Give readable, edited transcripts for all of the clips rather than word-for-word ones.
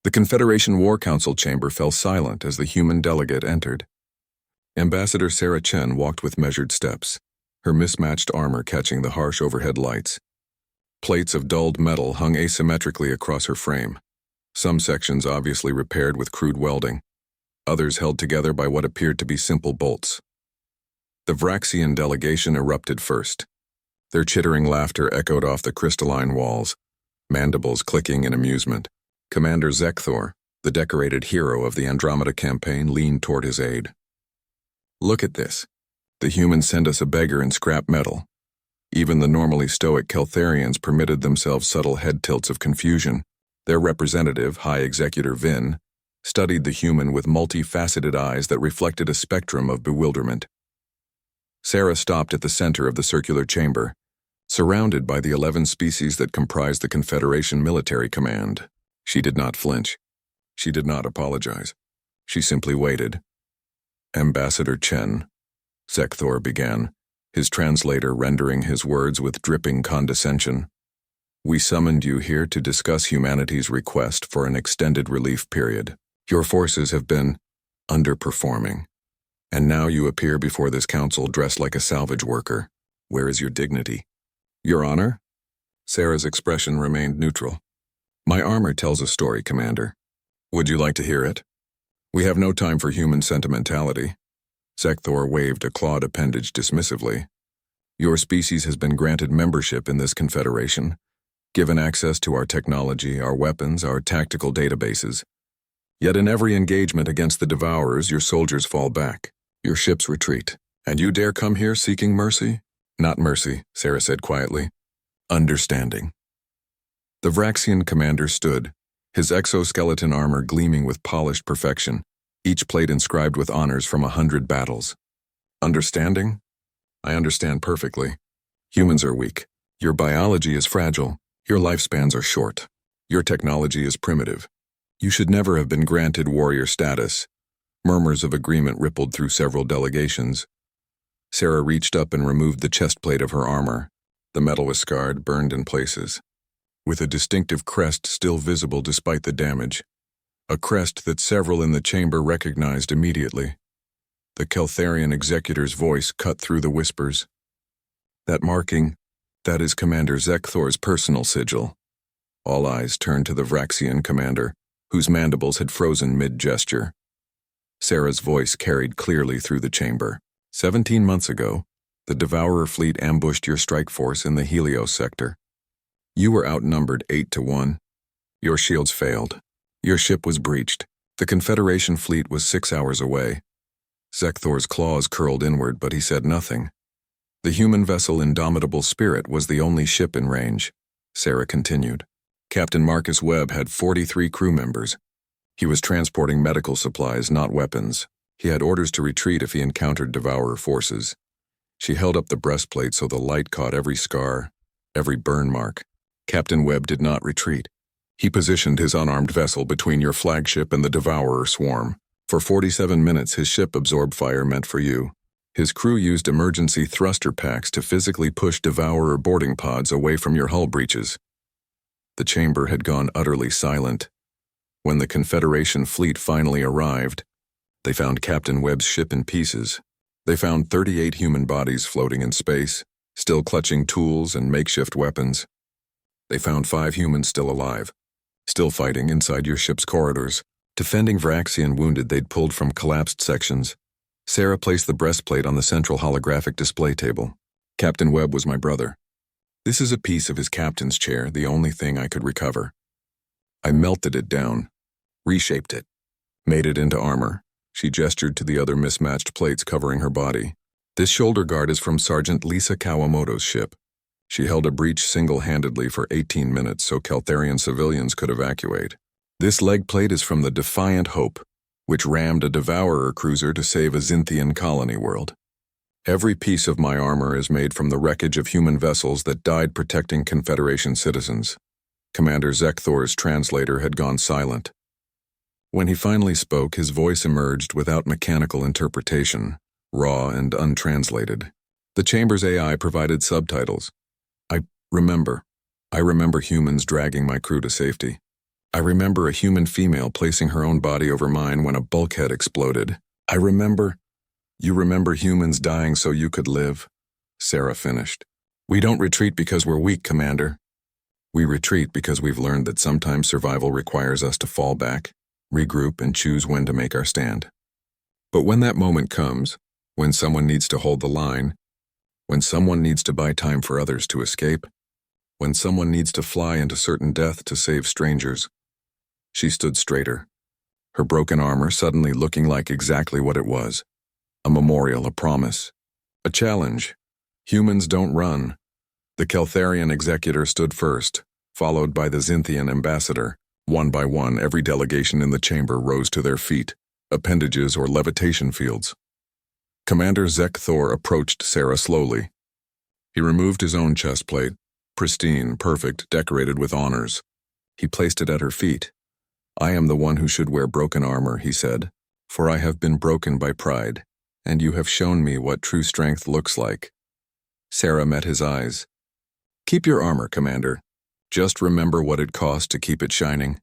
The Confederation War Council chamber fell silent as the human delegate entered. Ambassador Sarah Chen walked with measured steps, her mismatched armor catching the harsh overhead lights. Plates of dulled metal hung asymmetrically across her frame, some sections obviously repaired with crude welding, others held together by what appeared to be simple bolts. The Vraxian delegation erupted first. Their chittering laughter echoed off the crystalline walls, mandibles clicking in amusement. Commander Zekthor, the decorated hero of the Andromeda campaign, leaned toward his aide. "Look at this. The humans send us a beggar in scrap metal." Even the normally stoic Keltharians permitted themselves subtle head tilts of confusion. Their representative, High Executor Vin, studied the human with multifaceted eyes that reflected a spectrum of bewilderment. Sarah stopped at the center of the circular chamber, surrounded by the 11 species that comprised the Confederation Military Command. She did not flinch. She did not apologize. She simply waited. "Ambassador Chen," Zekthor began, his translator rendering his words with dripping condescension. "We summoned you here to discuss humanity's request for an extended relief period. Your forces have been underperforming, and now you appear before this council dressed like a salvage worker. Where is your dignity?" "Your Honor?" Sarah's expression remained neutral. "My armor tells a story, Commander. Would you like to hear it? We have no time for human sentimentality." Zekthor waved a clawed appendage dismissively. "Your species has been granted membership in this confederation, given access to our technology, our weapons, our tactical databases. Yet in every engagement against the Devourers, your soldiers fall back. Your ships retreat. And you dare come here seeking mercy?" "Not mercy," Sarah said quietly. "Understanding." The Vraxian commander stood, his exoskeleton armor gleaming with polished perfection, each plate inscribed with honors from 100 battles. "Understanding? I understand perfectly. Humans are weak. Your biology is fragile. Your lifespans are short. Your technology is primitive. You should never have been granted warrior status." Murmurs of agreement rippled through several delegations. Sarah reached up and removed the chest plate of her armor. The metal was scarred, burned in places, with a distinctive crest still visible despite the damage, a crest that several in the chamber recognized immediately. The Keltharian executor's voice cut through the whispers. "That marking, that is Commander Zekthor's personal sigil." All eyes turned to the Vraxian commander, whose mandibles had frozen mid-gesture. Sarah's voice carried clearly through the chamber. 17 months ago, the Devourer fleet ambushed your strike force in the Helios sector. You were outnumbered 8-1. Your shields failed. Your ship was breached. The Confederation fleet was 6 hours away. Zekthor's claws curled inward, but he said nothing. The human vessel Indomitable Spirit was the only ship in range. Sarah continued. Captain Marcus Webb had 43 crew members. He was transporting medical supplies, not weapons. He had orders to retreat if he encountered Devourer forces. She held up the breastplate so the light caught every scar, every burn mark. Captain Webb did not retreat. He positioned his unarmed vessel between your flagship and the Devourer swarm. For 47 minutes, his ship absorbed fire meant for you. His crew used emergency thruster packs to physically push Devourer boarding pods away from your hull breaches. The chamber had gone utterly silent. When the Confederation fleet finally arrived, they found Captain Webb's ship in pieces. They found 38 human bodies floating in space, still clutching tools and makeshift weapons. They found 5 humans still alive, still fighting inside your ship's corridors, defending Vraxian wounded they'd pulled from collapsed sections. Sarah placed the breastplate on the central holographic display table. "Captain Webb was my brother. This is a piece of his captain's chair, the only thing I could recover. I melted it down, reshaped it, made it into armor." She gestured to the other mismatched plates covering her body. "This shoulder guard is from Sergeant Lisa Kawamoto's ship. She held a breach single-handedly for 18 minutes so Keltharian civilians could evacuate. This leg plate is from the Defiant Hope, which rammed a Devourer cruiser to save a Xinthian colony world. Every piece of my armor is made from the wreckage of human vessels that died protecting Confederation citizens." Commander Zekthor's translator had gone silent. When he finally spoke, his voice emerged without mechanical interpretation, raw and untranslated. The chamber's AI provided subtitles. I remember humans dragging my crew to safety. I remember a human female placing her own body over mine when a bulkhead exploded. You remember humans dying so you could live? Sarah finished. We don't retreat because we're weak, Commander. We retreat because we've learned that sometimes survival requires us to fall back, regroup, and choose when to make our stand. But when that moment comes, when someone needs to hold the line, when someone needs to buy time for others to escape, when someone needs to fly into certain death to save strangers, she stood straighter, her broken armor suddenly looking like exactly what it was. A memorial, a promise, a challenge. Humans don't run. The Keltharian executor stood first, followed by the Zynthian ambassador. One by one, every delegation in the chamber rose to their feet, appendages or levitation fields. Commander Zek Thor approached Sarah slowly. He removed his own chest plate, pristine, perfect, decorated with honors. He placed it at her feet. I am the one who should wear broken armor, he said, for I have been broken by pride, and you have shown me what true strength looks like. Sarah met his eyes. Keep your armor, Commander. Just remember what it cost to keep it shining.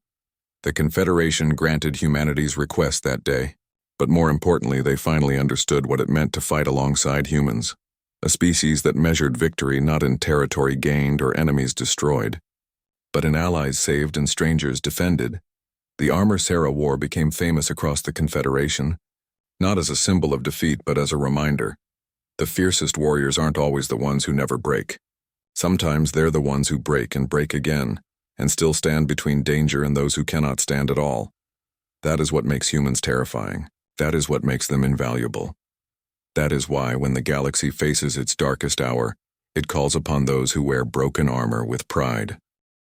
The Confederation granted humanity's request that day, but more importantly, they finally understood what it meant to fight alongside humans, a species that measured victory not in territory gained or enemies destroyed, but in allies saved and strangers defended. The armor Sarah wore became famous across the Confederation, not as a symbol of defeat but as a reminder. The fiercest warriors aren't always the ones who never break. Sometimes they're the ones who break and break again, and still stand between danger and those who cannot stand at all. That is what makes humans terrifying. That is what makes them invaluable. That is why, when the galaxy faces its darkest hour, it calls upon those who wear broken armor with pride.